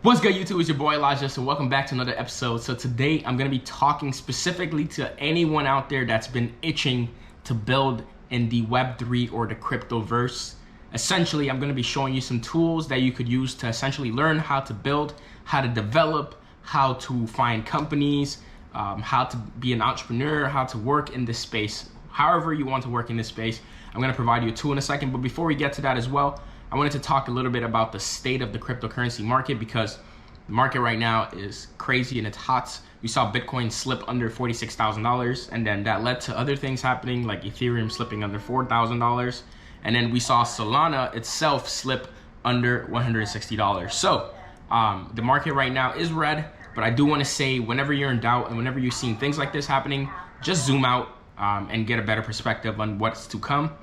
What's good, YouTube? It's your boy Elijah, so welcome back to another episode. So today I'm going to be talking specifically to anyone out there that's been itching to build in the Web3 or the cryptoverse. Essentially, I'm going to be showing you some tools that you could use to essentially learn how to build, how to develop, how to find companies, how to be an entrepreneur, how to work in this space. However you want to work in this space, I'm going to provide you a tool in a second. But before we get to that as well, I wanted to talk a little bit about the state of the cryptocurrency market, because the market right now is crazy and it's hot. We saw Bitcoin slip under $46,000, and then that led to other things happening like Ethereum slipping under $4,000. And then we saw Solana itself slip under $160. So the market right now is red, but I do want to say, whenever you're in doubt and whenever you're seeing things like this happening, just zoom out and get a better perspective on what's to come.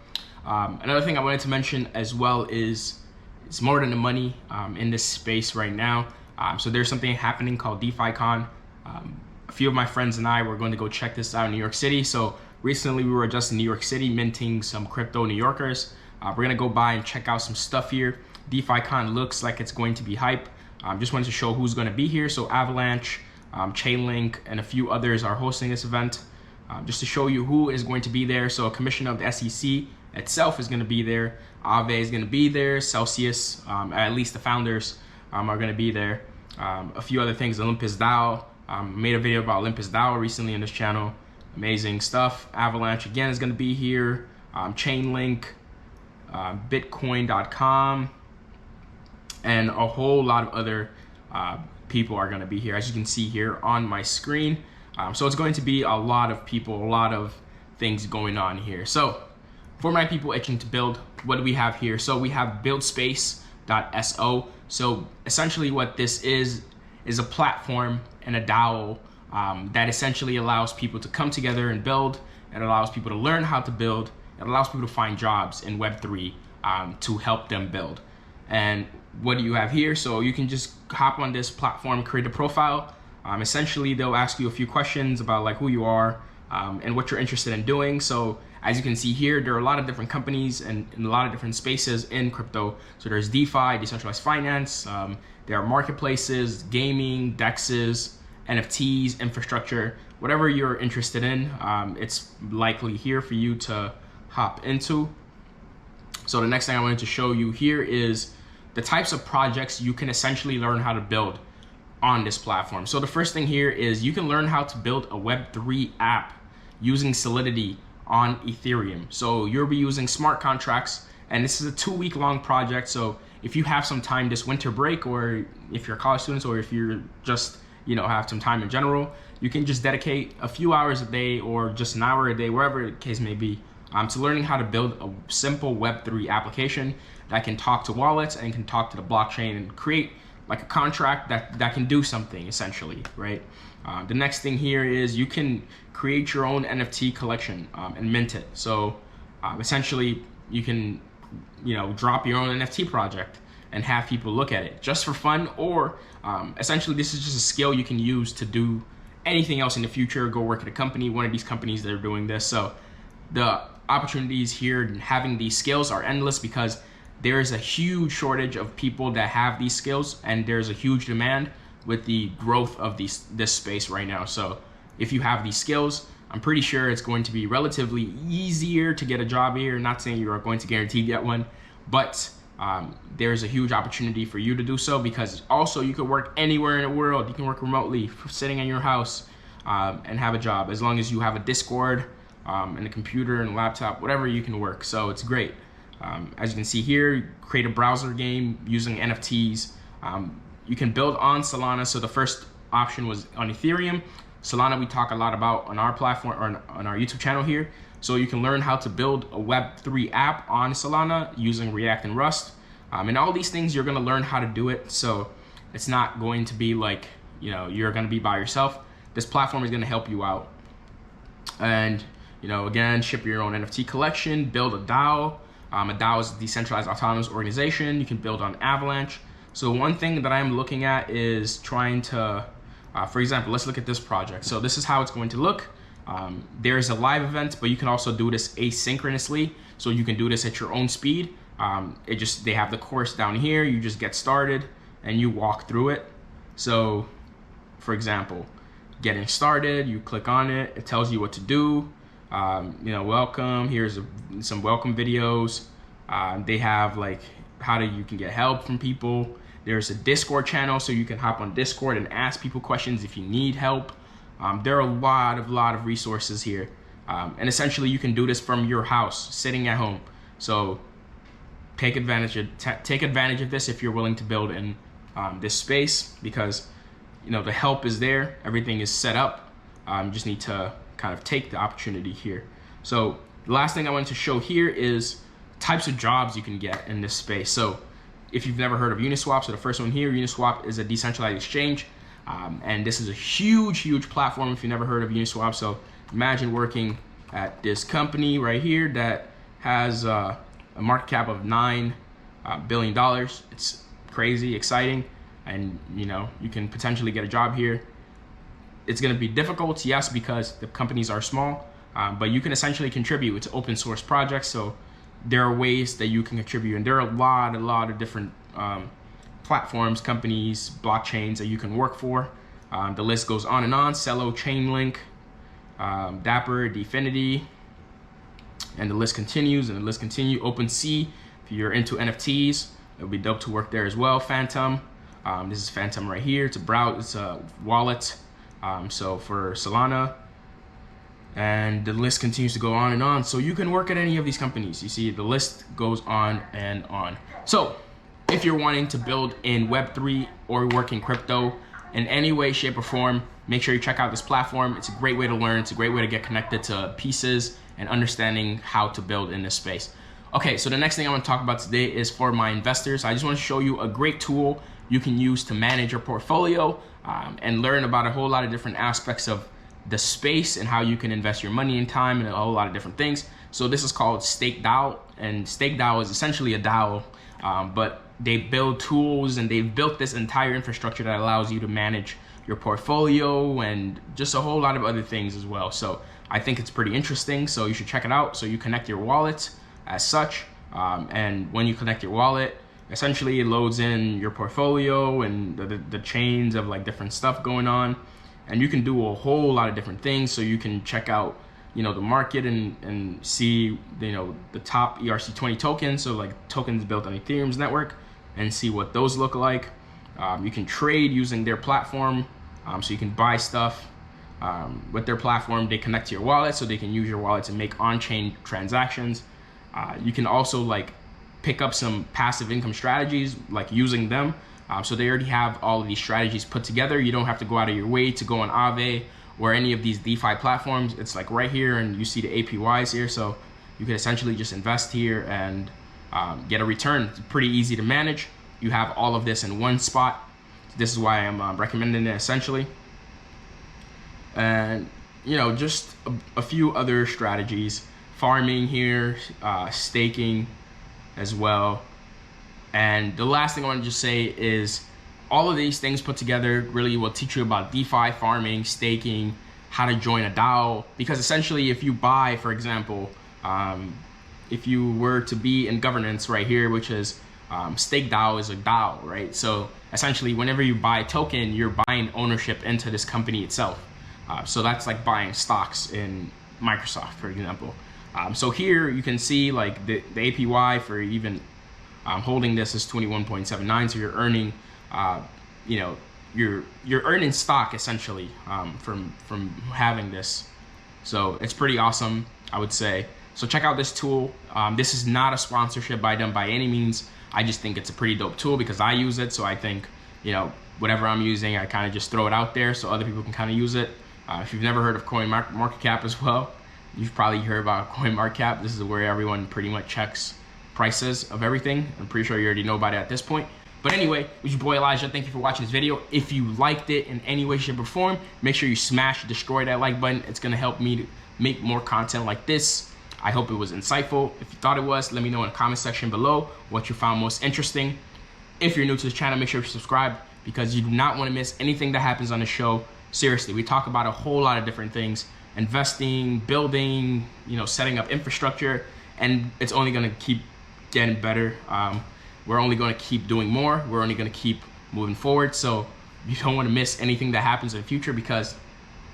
Another thing I wanted to mention as well is it's more than the money in this space right now. So there's something happening called DeFi Con. A few of my friends and I were going to go check this out in New York City. So recently we were just in New York City minting some crypto New Yorkers. We're going to go by and check out some stuff here. DeFi Con looks like it's going to be hype. Just wanted to show who's going to be here. So Avalanche, Chainlink, and a few others are hosting this event. Just to show you who is going to be there. So a commissioner of the SEC itself is going to be there. Aave is going to be there. Celsius, at least the founders are going to be there. A few other things. Olympus DAO, made a video about Olympus DAO recently on this channel. Amazing stuff. Avalanche again is going to be here. Chainlink, Bitcoin.com, and a whole lot of other people are going to be here, as you can see here on my screen. So it's going to be a lot of people, a lot of things going on here. So for my people itching to build, what do we have here? So we have buildspace.so. So essentially what this is a platform and a DAO that essentially allows people to come together and build. It allows people to learn how to build. It allows people to find jobs in Web3 to help them build. And what do you have here? So you can just hop on this platform, create a profile. Essentially, they'll ask you a few questions about like who you are and what you're interested in doing. So as you can see here, there are a lot of different companies and a lot of different spaces in crypto. So there's DeFi, decentralized finance. There are marketplaces, gaming, DEXs, NFTs, infrastructure, whatever you're interested in. It's likely here for you to hop into. So the next thing I wanted to show you here is the types of projects you can essentially learn how to build on this platform. So the first thing here is you can learn how to build a Web3 app using Solidity on Ethereum. So you'll be using smart contracts, and this is a 2-week-long project. So if you have some time this winter break, or if you're college students, or if you're just, have some time in general, you can just dedicate a few hours a day or just an hour a day, wherever the case may be, to learning how to build a simple Web3 application that can talk to wallets and can talk to the blockchain and create like a contract that can do something essentially, right? The next thing here is you can create your own NFT collection and mint it. So essentially you can, drop your own NFT project and have people look at it just for fun, or essentially this is just a skill you can use to do anything else in the future. Go work at a company, one of these companies that are doing this. So the opportunities here and having these skills are endless, because there is a huge shortage of people that have these skills, and there's a huge demand with the growth of this space right now. So if you have these skills, I'm pretty sure it's going to be relatively easier to get a job here. Not saying you are going to guarantee get one, but there's a huge opportunity for you to do so, because also you could work anywhere in the world. You can work remotely, sitting in your house, and have a job, as long as you have a Discord and a computer and a laptop, whatever, you can work. So it's great. As you can see here, create a browser game using NFTs. You can build on Solana. So the first option was on Ethereum. Solana we talk a lot about on our platform, or on our YouTube channel here. So you can learn how to build a Web3 app on Solana using React and Rust. And all these things, you're gonna learn how to do it. So it's not going to be like, you're gonna be by yourself. This platform is gonna help you out. And, again, ship your own NFT collection, build a DAO. A DAO is a decentralized autonomous organization. You can build on Avalanche. So one thing that I'm looking at is trying to, for example, let's look at this project. So this is how it's going to look. There's a live event, but you can also do this asynchronously. So you can do this at your own speed. They have the course down here. You just get started. and you walk through it. So for example, getting started, you click on it, it tells you what to do. Welcome, here's some welcome videos. They have like you can get help from people. There's a Discord channel, so you can hop on Discord and ask people questions if you need help. There are a lot of resources here. And essentially you can do this from your house, sitting at home. So take advantage of this if you're willing to build in this space, because the help is there, everything is set up. You just need to kind of take the opportunity here. So the last thing I wanted to show here is types of jobs you can get in this space. So if you've never heard of Uniswap, so the first one here, Uniswap is a decentralized exchange. And this is a huge platform if you've never heard of Uniswap. So imagine working at this company right here that has a market cap of $9 billion. It's crazy, exciting. And you can potentially get a job here. It's going to be difficult, yes, because the companies are small, but you can essentially contribute. It's open source projects, so there are ways that you can contribute, and there are a lot of different platforms, companies, blockchains that you can work for. The list goes on and on. Celo, Chainlink, Dapper, Definity, and the list continues and the list continues. OpenSea, if you're into NFTs, it would be dope to work there as well. Phantom. This is Phantom right here. It's a wallet. So for Solana, and the list continues to go on and on. So you can work at any of these companies. You see the list goes on and on. So if you're wanting to build in Web3 or work in crypto in any way, shape, or form, make sure you check out this platform. It's a great way to learn. It's a great way to get connected to pieces and understanding how to build in this space. Okay, so the next thing I want to talk about today is for my investors. I just want to show you a great tool you can use to manage your portfolio and learn about a whole lot of different aspects of the space and how you can invest your money and time and a whole lot of different things. So this is called StakedOut, and StakedOut is essentially a DAO, but they build tools and they've built this entire infrastructure that allows you to manage your portfolio and just a whole lot of other things as well. So I think it's pretty interesting, so you should check it out. So you connect your wallet as such, and when you connect your wallet, essentially it loads in your portfolio and the chains of like different stuff going on, and you can do a whole lot of different things. So you can check out the market and see the top ERC20 tokens, so like tokens built on Ethereum's network, and see what those look like. You can trade using their platform, so you can buy stuff with their platform. They connect to your wallet, so they can use your wallet to make on-chain transactions. You can also like pick up some passive income strategies like using them. So they already have all of these strategies put together. You don't have to go out of your way to go on Aave or any of these DeFi platforms. It's like right here, and you see the APYs here. So you can essentially just invest here and get a return. It's pretty easy to manage. You have all of this in one spot. This is why I'm recommending it essentially. And just a few other strategies. Farming here, staking as well. And the last thing I want to just say is all of these things put together really will teach you about DeFi, farming, staking, how to join a DAO. Because essentially if you buy, for example, if you were to be in governance right here, which is StakeDAO is a DAO, right? So essentially whenever you buy a token, you're buying ownership into this company itself. So that's like buying stocks in Microsoft, for example. So here you can see like the APY for even holding this is 21.79. So you're earning, you're earning stock essentially from having this. So it's pretty awesome, I would say. So check out this tool. This is not a sponsorship by them by any means. I just think it's a pretty dope tool because I use it. So I think, whatever I'm using, I kind of just throw it out there so other people can kind of use it. If you've never heard of CoinMarketCap as well, you've probably heard about CoinMarketCap. This is where everyone pretty much checks prices of everything. I'm pretty sure you already know about it at this point. But anyway, it was your boy Elijah. Thank you for watching this video. If you liked it in any way, shape, or form, make sure you destroy that like button. It's gonna help me to make more content like this. I hope it was insightful. If you thought it was, let me know in the comment section below what you found most interesting. If you're new to this channel, make sure you subscribe because you do not want to miss anything that happens on the show. Seriously, we talk about a whole lot of different things: investing, building, setting up infrastructure, and it's only going to keep getting better. We're only going to keep doing more. We're only going to keep moving forward. So you don't want to miss anything that happens in the future because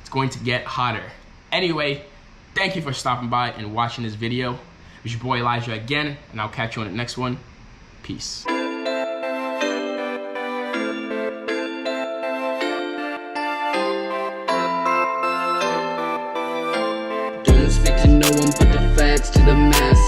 it's going to get hotter. Anyway, thank you for stopping by and watching this video. It's your boy Elijah again, and I'll catch you on the next one. Peace. Don't speak to no one but the facts to the masses.